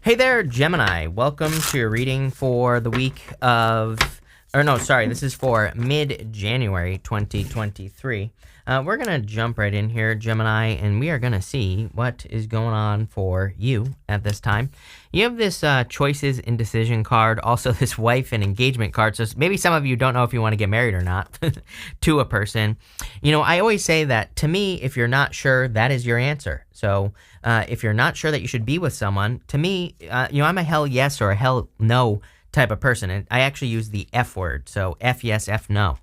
Hey there, Gemini. Welcome to your reading for the week of, this is for mid-January 2023. We're going to jump right in here, Gemini, and we are going to see what is going on for you at this time. You have this choices and decision card, also this wife and engagement card. So maybe some of you don't know if you want to get married or not to a person. You know, I always say that to me, if you're not sure, that is your answer. So if you're not sure that you should be with someone, to me, I'm a hell yes or a hell no type of person. And I actually use the F word. So F yes, F no.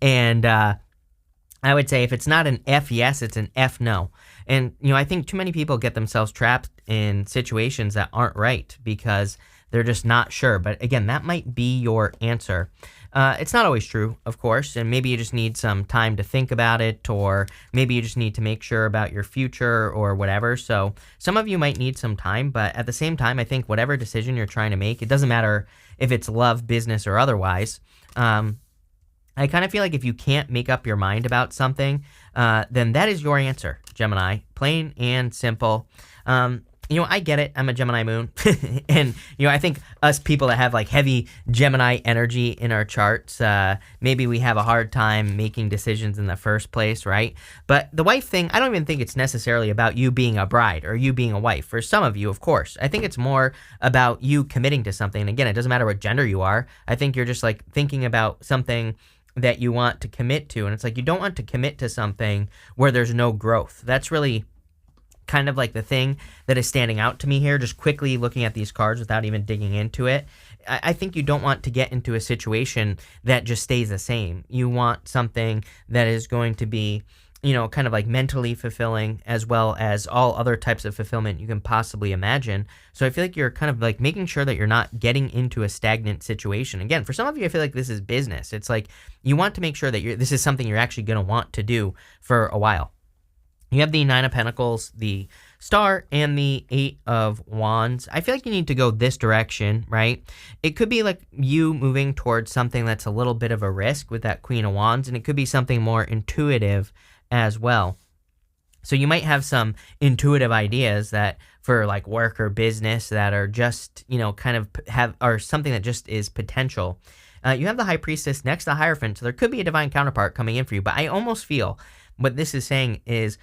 And I would say if it's not an F yes, it's an F no. And, I think too many people get themselves trapped in situations that aren't right because they're just not sure. But again, that might be your answer. It's not always true, of course, and maybe you just need some time to think about it, or maybe you just need to make sure about your future or whatever. So some of you might need some time, but at the same time, I think whatever decision you're trying to make, it doesn't matter if it's love, business, or otherwise. I kind of feel like if you can't make up your mind about something, then that is your answer, Gemini. Plain and simple. I get it. I'm a Gemini moon. And, I think us people that have like heavy Gemini energy in our charts, maybe we have a hard time making decisions in the first place, right? But the wife thing, I don't even think it's necessarily about you being a bride or you being a wife. For some of you, of course. I think it's more about you committing to something. And again, it doesn't matter what gender you are. I think you're just like thinking about something that you want to commit to. And it's like you don't want to commit to something where there's no growth. That's really kind of like the thing that is standing out to me here, just quickly looking at these cards without even digging into it. I think you don't want to get into a situation that just stays the same. You want something that is going to be, kind of like mentally fulfilling as well as all other types of fulfillment you can possibly imagine. So I feel like you're kind of like making sure that you're not getting into a stagnant situation. Again, for some of you, I feel like this is business. It's like you want to make sure that this is something you're actually going to want to do for a while. You have the Nine of Pentacles, the Star, and the Eight of Wands. I feel like you need to go this direction, right? It could be like you moving towards something that's a little bit of a risk with that Queen of Wands, and it could be something more intuitive as well. So you might have some intuitive ideas that for like work or business that are just, kind of or something that just is potential. You have the High Priestess next to the Hierophant, so there could be a divine counterpart coming in for you, but I almost feel what this is saying is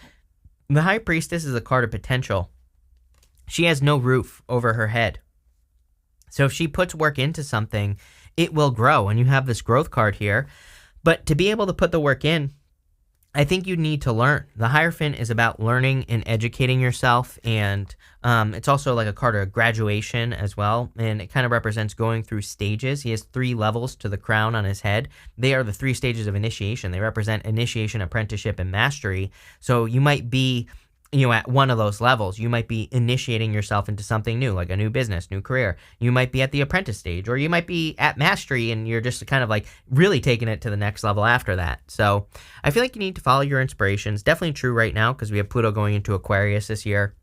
the High Priestess is a card of potential. She has no roof over her head. So if she puts work into something, it will grow, and you have this growth card here. But to be able to put the work in, I think you need to learn. The Hierophant is about learning and educating yourself, and it's also like a card of graduation as well, and it kind of represents going through stages. He has 3 levels to the crown on his head. They are the 3 stages of initiation. They represent initiation, apprenticeship, and mastery. So you might be at one of those levels. You might be initiating yourself into something new, like a new business, new career. You might be at the apprentice stage, or you might be at mastery and you're just kind of like really taking it to the next level after that. So I feel like you need to follow your inspirations. Definitely true right now because we have Pluto going into Aquarius this year.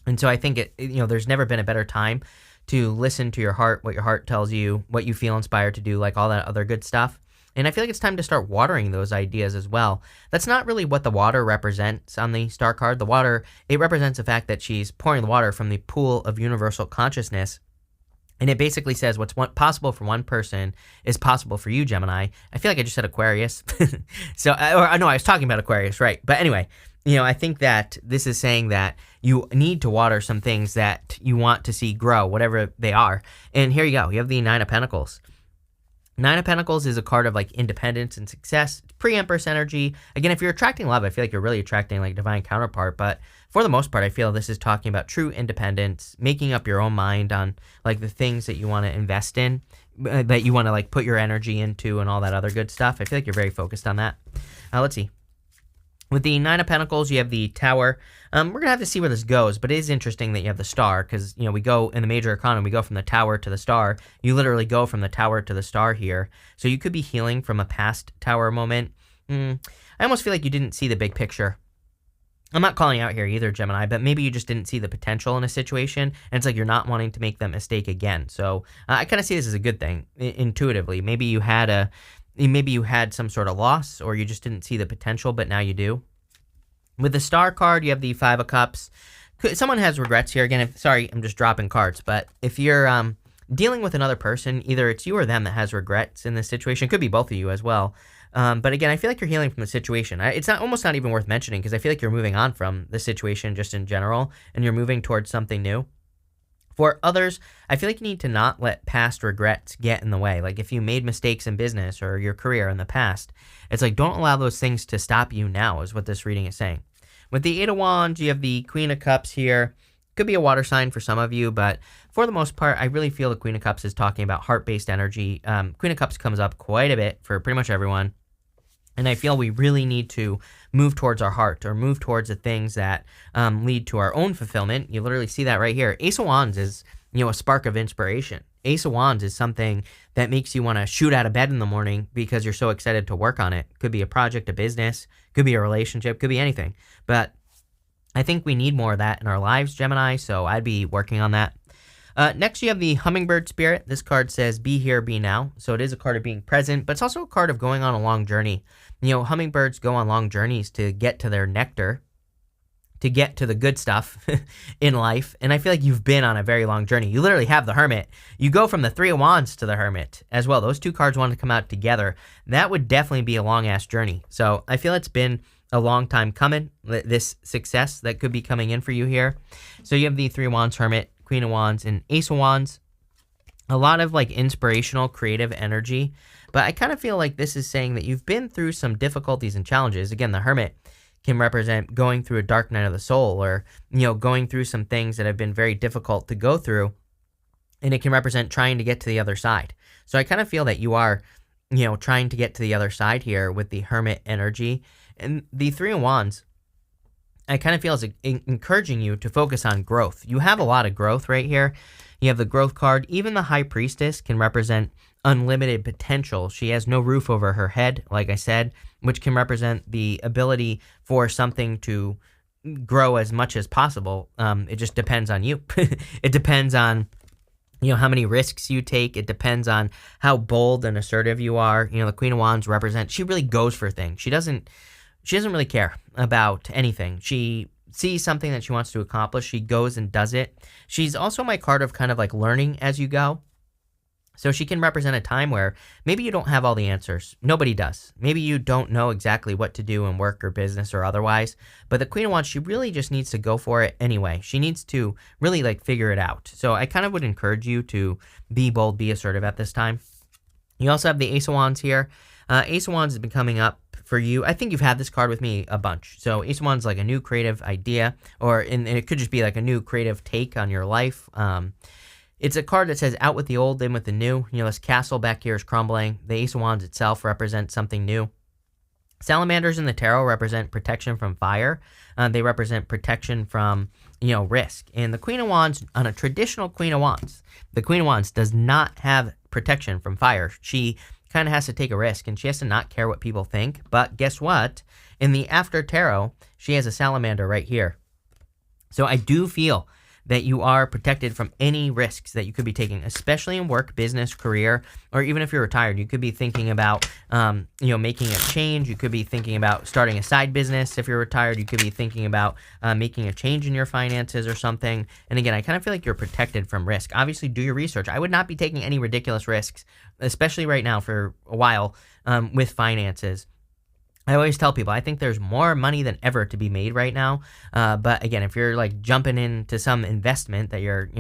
And so I think there's never been a better time to listen to your heart, what your heart tells you, what you feel inspired to do, like all that other good stuff. And I feel like it's time to start watering those ideas as well. That's not really what the water represents on the star card. The water, it represents the fact that she's pouring the water from the pool of universal consciousness. And it basically says what's possible for one person is possible for you, Gemini. I feel like I just said Aquarius. I was talking about Aquarius, right? But anyway, I think that this is saying that you need to water some things that you want to see grow, whatever they are. And here you go. You have the Nine of Pentacles. Nine of Pentacles is a card of like independence and success. It's pre-Empress energy. Again, if you're attracting love, I feel like you're really attracting like divine counterpart. But for the most part, I feel this is talking about true independence, making up your own mind on like the things that you want to invest in, that you want to like put your energy into and all that other good stuff. I feel like you're very focused on that. Let's see. With the Nine of Pentacles, you have the Tower. We're going to have to see where this goes, but it is interesting that you have the Star because, we go in the major arcana, we go from the Tower to the Star. You literally go from the Tower to the Star here. So you could be healing from a past Tower moment. I almost feel like you didn't see the big picture. I'm not calling out here either, Gemini, but maybe you just didn't see the potential in a situation, and it's like you're not wanting to make that mistake again. So I kind of see this as a good thing intuitively. Maybe you had some sort of loss, or you just didn't see the potential, but now you do. With the Star card, you have the Five of Cups. someone has regrets here. Again, sorry, I'm just dropping cards, but if you're dealing with another person, either it's you or them that has regrets in this situation. It could be both of you as well. But again, I feel like you're healing from the situation. It's almost not even worth mentioning because I feel like you're moving on from the situation just in general, and you're moving towards something new. For others, I feel like you need to not let past regrets get in the way. Like if you made mistakes in business or your career in the past, it's like don't allow those things to stop you now is what this reading is saying. With the Eight of Wands, you have the Queen of Cups here. Could be a water sign for some of you, but for the most part, I really feel the Queen of Cups is talking about heart-based energy. Queen of Cups comes up quite a bit for pretty much everyone. And I feel we really need to move towards our heart or move towards the things that lead to our own fulfillment. You literally see that right here. Ace of Wands is, a spark of inspiration. Ace of Wands is something that makes you want to shoot out of bed in the morning because you're so excited to work on it. Could be a project, a business, could be a relationship, could be anything. But I think we need more of that in our lives, Gemini, so I'd be working on that. Next, you have the Hummingbird Spirit. This card says, be here, be now. So it is a card of being present, but it's also a card of going on a long journey. Hummingbirds go on long journeys to get to their nectar, to get to the good stuff in life. And I feel like you've been on a very long journey. You literally have the Hermit. You go from the Three of Wands to the Hermit as well. Those two cards want to come out together. That would definitely be a long-ass journey. So I feel it's been a long time coming, this success that could be coming in for you here. So you have the Three of Wands, Hermit, Queen of Wands, and Ace of Wands. A lot of inspirational, creative energy. But I kind of feel like this is saying that you've been through some difficulties and challenges. Again, the Hermit can represent going through a dark night of the soul or, going through some things that have been very difficult to go through. And it can represent trying to get to the other side. So I kind of feel that you are, trying to get to the other side here with the Hermit energy. And the Three of Wands, I kind of feel is encouraging you to focus on growth. You have a lot of growth right here. You have the growth card. Even the High Priestess can represent unlimited potential. She has no roof over her head, like I said, which can represent the ability for something to grow as much as possible. It just depends on you. It depends on how many risks you take. It depends on how bold and assertive you are. The Queen of Wands she really goes for things. She doesn't really care about anything. She sees something that she wants to accomplish. She goes and does it. She's also my card of kind of learning as you go. So she can represent a time where maybe you don't have all the answers. Nobody does. Maybe you don't know exactly what to do in work or business or otherwise. But the Queen of Wands, she really just needs to go for it anyway. She needs to really figure it out. So I kind of would encourage you to be bold, be assertive at this time. You also have the Ace of Wands here. Ace of Wands has been coming up for you. I think you've had this card with me a bunch. So Ace of Wands is a new creative idea, and it could just be a new creative take on your life. It's a card that says out with the old, in with the new. This castle back here is crumbling. The Ace of Wands itself represents something new. Salamanders in the tarot represent protection from fire. They represent protection from, risk. And the Queen of Wands, on a traditional Queen of Wands, the Queen of Wands does not have protection from fire. She kind of has to take a risk, and she has to not care what people think. But guess what? In the After Tarot, she has a salamander right here. So I do feel that you are protected from any risks that you could be taking, especially in work, business, career, or even if you're retired. You could be thinking about, making a change. You could be thinking about starting a side business. If you're retired, you could be thinking about making a change in your finances or something. And again, I kind of feel like you're protected from risk. Obviously, do your research. I would not be taking any ridiculous risks, especially right now for a while with finances. I always tell people I think there's more money than ever to be made right now. But again, if you're jumping into some investment that your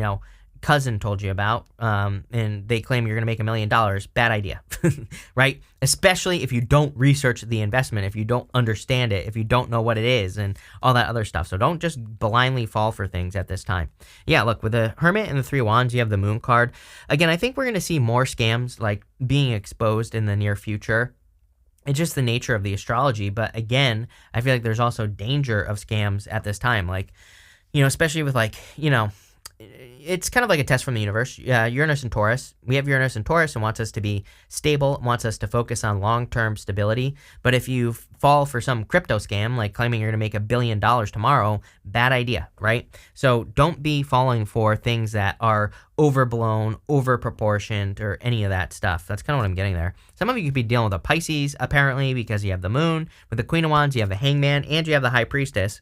cousin told you about, and they claim you're going to make $1 million, bad idea, right? Especially if you don't research the investment, if you don't understand it, if you don't know what it is and all that other stuff. So don't just blindly fall for things at this time. Yeah, look, with the Hermit and the Three of Wands, you have the Moon card. Again, I think we're going to see more scams being exposed in the near future. It's just the nature of the astrology. But again, I feel like there's also danger of scams at this time. Especially with it's kind of like a test from the universe. Uranus and Taurus. We have Uranus and Taurus and wants us to be stable, wants us to focus on long-term stability. But if you fall for some crypto scam, claiming you're going to make $1 billion tomorrow, bad idea, right? So don't be falling for things that are overblown, overproportioned, or any of that stuff. That's kind of what I'm getting there. Some of you could be dealing with a Pisces, apparently, because you have the Moon. With the Queen of Wands, you have the Hangman, and you have the High Priestess.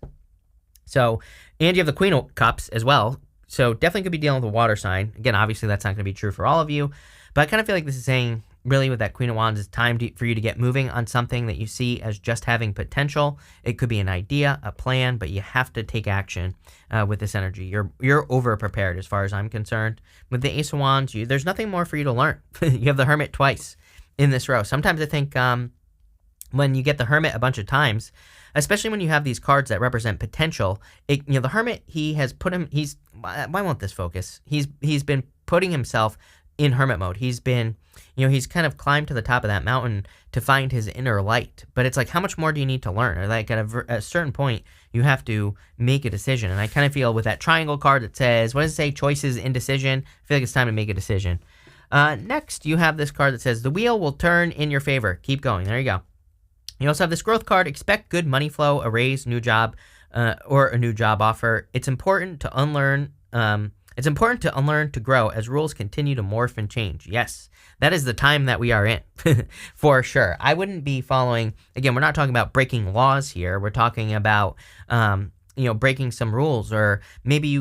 So, and you have the Queen of Cups as well. So definitely could be dealing with a water sign. Again, obviously that's not going to be true for all of you, but I kind of feel like this is saying really with that Queen of Wands, it's time for you to get moving on something that you see as just having potential. It could be an idea, a plan, but you have to take action with this energy. You're over prepared as far as I'm concerned. With the Ace of Wands, there's nothing more for you to learn. You have the Hermit twice in this row. Sometimes I think when you get the Hermit a bunch of times, especially when you have these cards that represent potential, the Hermit, why won't this focus? He's been putting himself in Hermit mode. He's been, he's kind of climbed to the top of that mountain to find his inner light. But it's like, how much more do you need to learn? Or like at a certain point, you have to make a decision. And I kind of feel with that triangle card that says, what does it say? Choices, indecision. I feel like it's time to make a decision. Next, you have this card that says, the wheel will turn in your favor. Keep going. There you go. You also have this growth card, expect good money flow, a raise, new job, or a new job offer. It's important to unlearn. To grow as rules continue to morph and change. Yes, that is the time that we are in, for sure. I wouldn't be following. Again, we're not talking about breaking laws here. We're talking about, breaking some rules, or maybe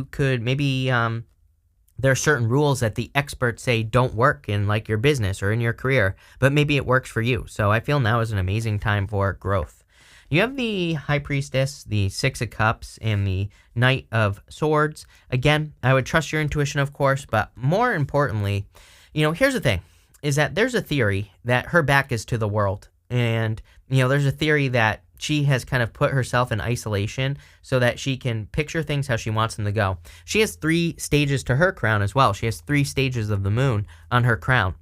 there are certain rules that the experts say don't work in like your business or in your career, but maybe it works for you. So I feel now is an amazing time for growth. You have the High Priestess, the Six of Cups, and the Knight of Swords. Again, I would trust your intuition, of course, but more importantly, here's the thing, is that there's a theory that her back is to the world. And, there's a theory that she has kind of put herself in isolation so that she can picture things how she wants them to go. She has 3 stages to her crown as well. She has 3 stages of the moon on her crown.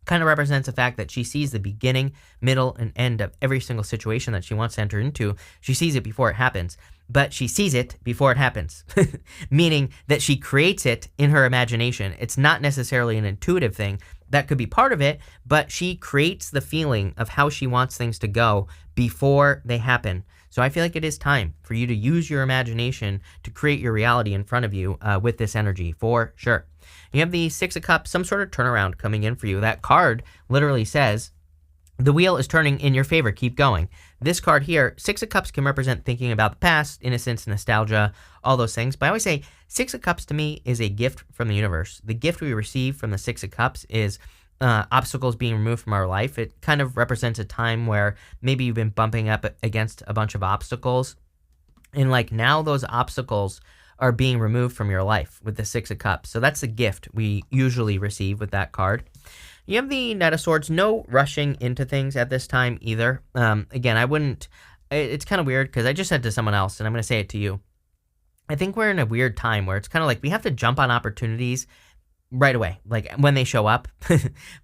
Kind of represents the fact that she sees the beginning, middle, and end of every single situation that she wants to enter into. She sees it before it happens, but she sees it before it happens, meaning that she creates it in her imagination. It's not necessarily an intuitive thing. That could be part of it, but she creates the feeling of how she wants things to go before they happen. So I feel like it is time for you to use your imagination to create your reality in front of you with this energy, for sure. You have the Six of Cups, some sort of turnaround coming in for you. That card literally says, the wheel is turning in your favor. Keep going. This card here, Six of Cups can represent thinking about the past, innocence, nostalgia, all those things. But I always say Six of Cups to me is a gift from the universe. The gift we receive from the Six of Cups is obstacles being removed from our life. It kind of represents a time where maybe you've been bumping up against a bunch of obstacles. And like now those obstacles are being removed from your life with the Six of Cups. So that's the gift we usually receive with that card. You have the Knight of Swords. No rushing into things at this time either. Again, I wouldn't. It's kind of weird because I just said to someone else, and I'm going to say it to you. I think we're in a weird time where it's kind of like we have to jump on opportunities right away, like when they show up.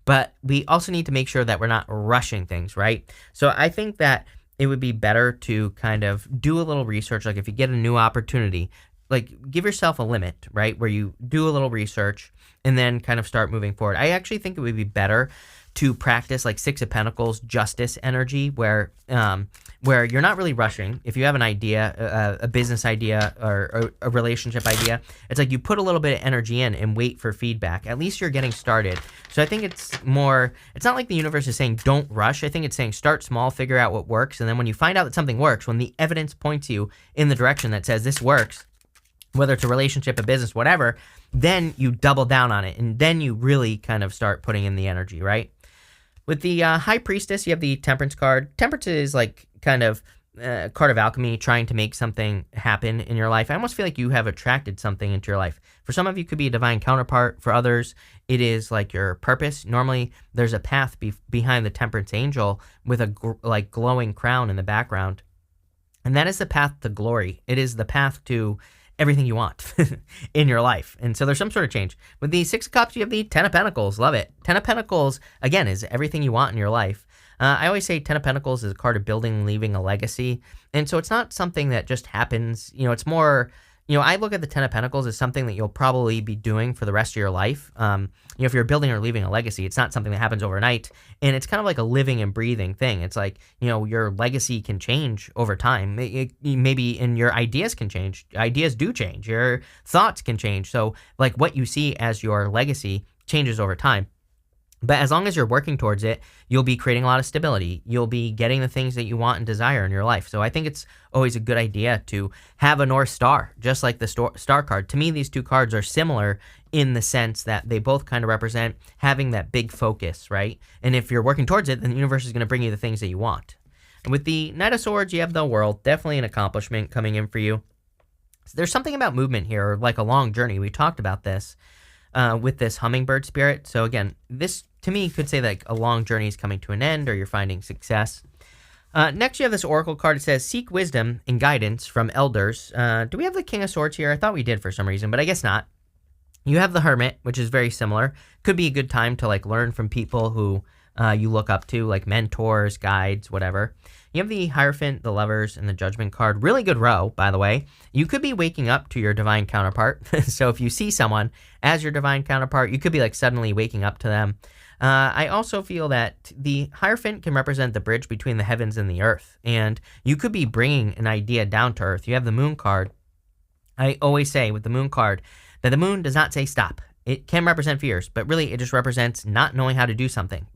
But we also need to make sure that we're not rushing things, right? So I think that it would be better to kind of do a little research. Like if you get a new opportunity, like give yourself a limit, right? Where you do a little research and then kind of start moving forward. I actually think it would be better to practice like Six of Pentacles justice energy where you're not really rushing. If you have an idea, a business idea or a relationship idea, it's like you put a little bit of energy in and wait for feedback. At least you're getting started. So I think it's not like the universe is saying don't rush. I think it's saying start small, figure out what works. And then when you find out that something works, when the evidence points you in the direction that says this works, whether it's a relationship, a business, whatever, then you double down on it. And then you really kind of start putting in the energy, right? With the High Priestess, you have the Temperance card. Temperance is like kind of a card of alchemy, trying to make something happen in your life. I almost feel like you have attracted something into your life. For some of you, it could be a divine counterpart. For others, it is like your purpose. Normally, there's a path behind the Temperance angel with a glowing crown in the background. And that is the path to glory. It is the path to everything you want in your life. And so there's some sort of change. With the Six of Cups, you have the Ten of Pentacles. Love it. Ten of Pentacles, again, is everything you want in your life. I always say Ten of Pentacles is a card of building and leaving a legacy. And so it's not something that just happens. It's more, I look at the Ten of Pentacles as something that you'll probably be doing for the rest of your life. If you're building or leaving a legacy, it's not something that happens overnight. And it's kind of like a living and breathing thing. It's like, your legacy can change over time. Maybe and your ideas can change. Ideas do change. Your thoughts can change. So like what you see as your legacy changes over time. But as long as you're working towards it, you'll be creating a lot of stability. You'll be getting the things that you want and desire in your life. So I think it's always a good idea to have a North Star, just like the star card. To me, these two cards are similar in the sense that they both kind of represent having that big focus, right? And if you're working towards it, then the universe is going to bring you the things that you want. And with the Knight of Swords, you have the World. Definitely an accomplishment coming in for you. So there's something about movement here, like a long journey. We talked about this with this hummingbird spirit. So again, this to me could say like a long journey is coming to an end, or you're finding success. Next, you have this Oracle card. It says, seek wisdom and guidance from elders. Do we have the King of Swords here? I thought we did for some reason, but I guess not. You have the Hermit, which is very similar. Could be a good time to like learn from people who you look up to, like mentors, guides, whatever. You have the Hierophant, the Lovers, and the Judgment card. Really good row, by the way. You could be waking up to your divine counterpart. So if you see someone as your divine counterpart, you could be like suddenly waking up to them. I also feel that the Hierophant can represent the bridge between the heavens and the earth. And you could be bringing an idea down to earth. You have the Moon card. I always say with the Moon card that the moon does not say stop. It can represent fears, but really it just represents not knowing how to do something.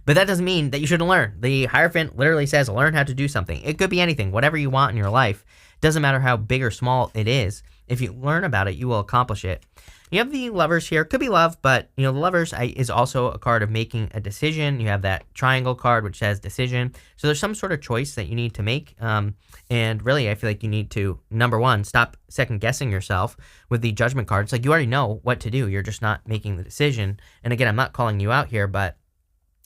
But that doesn't mean that you shouldn't learn. The Hierophant literally says learn how to do something. It could be anything, whatever you want in your life. Doesn't matter how big or small it is. If you learn about it, you will accomplish it. You have the Lovers here. Could be love, but the Lovers is also a card of making a decision. You have that Triangle card, which says decision. So there's some sort of choice that you need to make. And really, I feel like you need to, number one, stop second guessing yourself with the Judgment card. It's like you already know what to do. You're just not making the decision. And again, I'm not calling you out here, but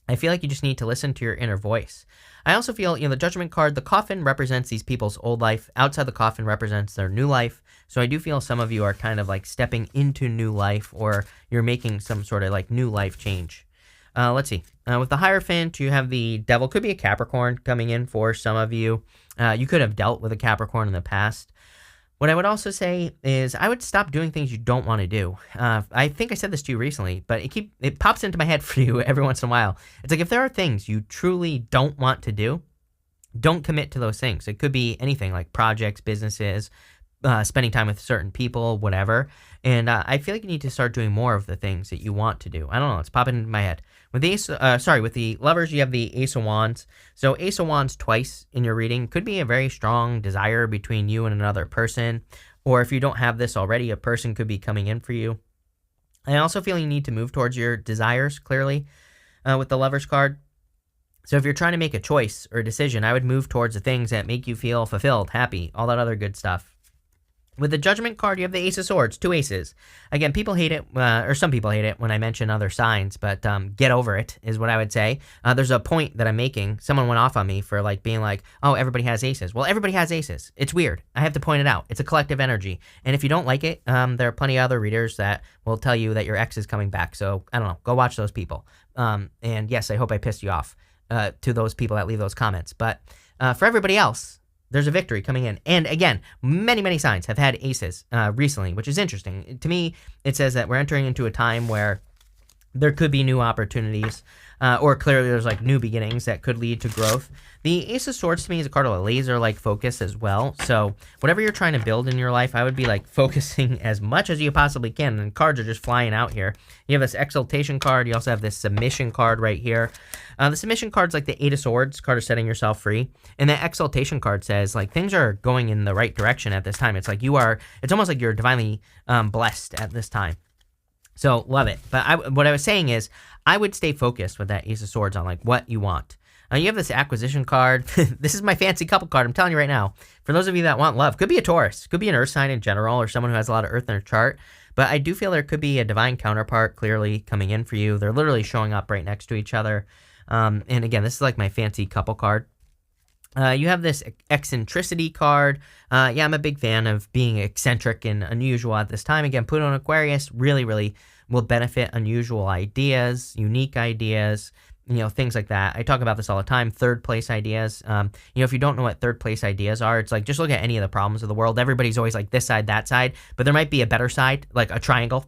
I feel like you just need to listen to your inner voice. I also feel, the Judgment card, the coffin represents these people's old life. Outside the coffin represents their new life. So I do feel some of you are kind of like stepping into new life, or you're making some sort of like new life change. Let's see. With the Hierophant, you have the Devil. Could be a Capricorn coming in for some of you. You could have dealt with a Capricorn in the past. What I would also say is I would stop doing things you don't want to do. I think I said this to you recently, but it pops into my head for you every once in a while. It's like if there are things you truly don't want to do, don't commit to those things. It could be anything like projects, businesses, spending time with certain people, whatever. And I feel like you need to start doing more of the things that you want to do. I don't know. It's popping into my head. With the Lovers, you have the Ace of Wands. So Ace of Wands twice in your reading could be a very strong desire between you and another person. Or if you don't have this already, a person could be coming in for you. I also feel you need to move towards your desires, clearly, with the Lovers card. So if you're trying to make a choice or a decision, I would move towards the things that make you feel fulfilled, happy, all that other good stuff. With the Judgment card, you have the Ace of Swords, 2 aces. Again, people hate it, or some people hate it when I mention other signs, but get over it is what I would say. There's a point that I'm making. Someone went off on me for being like, oh, everybody has aces. Well, everybody has aces. It's weird. I have to point it out. It's a collective energy. And if you don't like it, there are plenty of other readers that will tell you that your ex is coming back. So, I don't know. Go watch those people. And yes, I hope I pissed you off to those people that leave those comments. But for everybody else, there's a victory coming in. And again, many, many signs have had aces recently, which is interesting. To me, it says that we're entering into a time where there could be new opportunities, or clearly there's new beginnings that could lead to growth. The Ace of Swords to me is a card of a laser-like focus as well. So whatever you're trying to build in your life, I would be focusing as much as you possibly can. And cards are just flying out here. You have this Exaltation card. You also have this Submission card right here. The Submission card's like the Eight of Swords, card of setting yourself free. And the Exaltation card says things are going in the right direction at this time. It's it's almost like you're divinely blessed at this time. So love it. But what I was saying is I would stay focused with that Ace of Swords on what you want. You have this Acquisition card. This is my fancy couple card. I'm telling you right now. For those of you that want love, could be a Taurus, could be an Earth sign in general, or someone who has a lot of Earth in their chart. But I do feel there could be a divine counterpart clearly coming in for you. They're literally showing up right next to each other. And again, this is my fancy couple card. You have this Eccentricity card. Yeah, I'm a big fan of being eccentric and unusual at this time. Again, Pluto in Aquarius really, really will benefit unusual ideas, unique ideas. things like that. I talk about this all the time. Third place ideas. If you don't know what third place ideas are, it's like just look at any of the problems of the world. Everybody's always like this side, that side, but there might be a better side, like a triangle.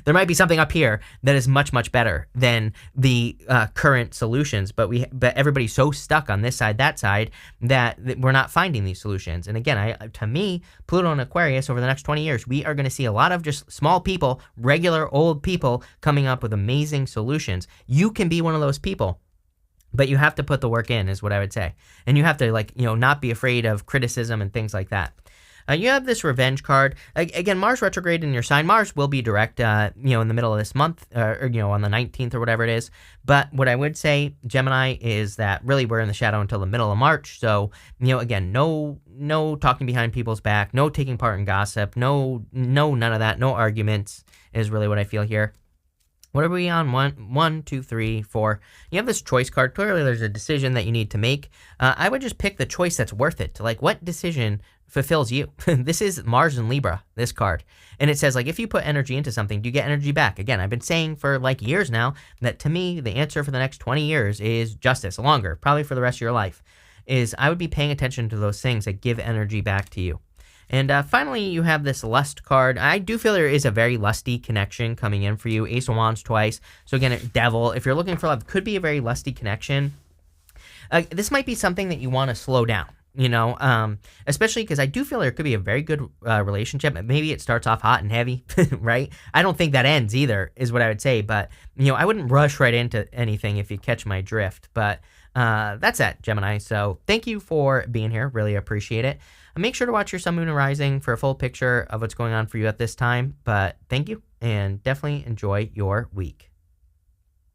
There might be something up here that is much, much better than the current solutions. But everybody's so stuck on this side, that side, that we're not finding these solutions. And again, to me, Pluto and Aquarius over the next 20 years, we are going to see a lot of just small people, regular old people coming up with amazing solutions. You can be one of those people, but you have to put the work in, is what I would say. And you have to not be afraid of criticism and things like that. You have this revenge card. Again, Mars retrograde in your sign. Mars will be direct, in the middle of this month, or on the 19th or whatever it is. But what I would say, Gemini, is that really we're in the shadow until the middle of March. So, again, no talking behind people's back, no taking part in gossip, no none of that, no arguments is really what I feel here. What are we on? 1, 2, 3, 4. You have this choice card. Clearly, there's a decision that you need to make. I would just pick the choice that's worth it. Like, what decision fulfills you? This is Mars and Libra, this card. And it says, if you put energy into something, do you get energy back? Again, I've been saying for years now that to me, the answer for the next 20 years is justice, longer, probably for the rest of your life, is I would be paying attention to those things that give energy back to you. And finally, you have this lust card. I do feel there is a very lusty connection coming in for you. Ace of Wands twice. So again, Devil. If you're looking for love, could be a very lusty connection. This might be something that you want to slow down, especially because I do feel there could be a very good relationship. Maybe it starts off hot and heavy, right? I don't think that ends either, is what I would say. But, I wouldn't rush right into anything if you catch my drift. But that's it, Gemini. So thank you for being here. Really appreciate it. Make sure to watch your Sun, Moon, and Rising for a full picture of what's going on for you at this time. But thank you, and definitely enjoy your week.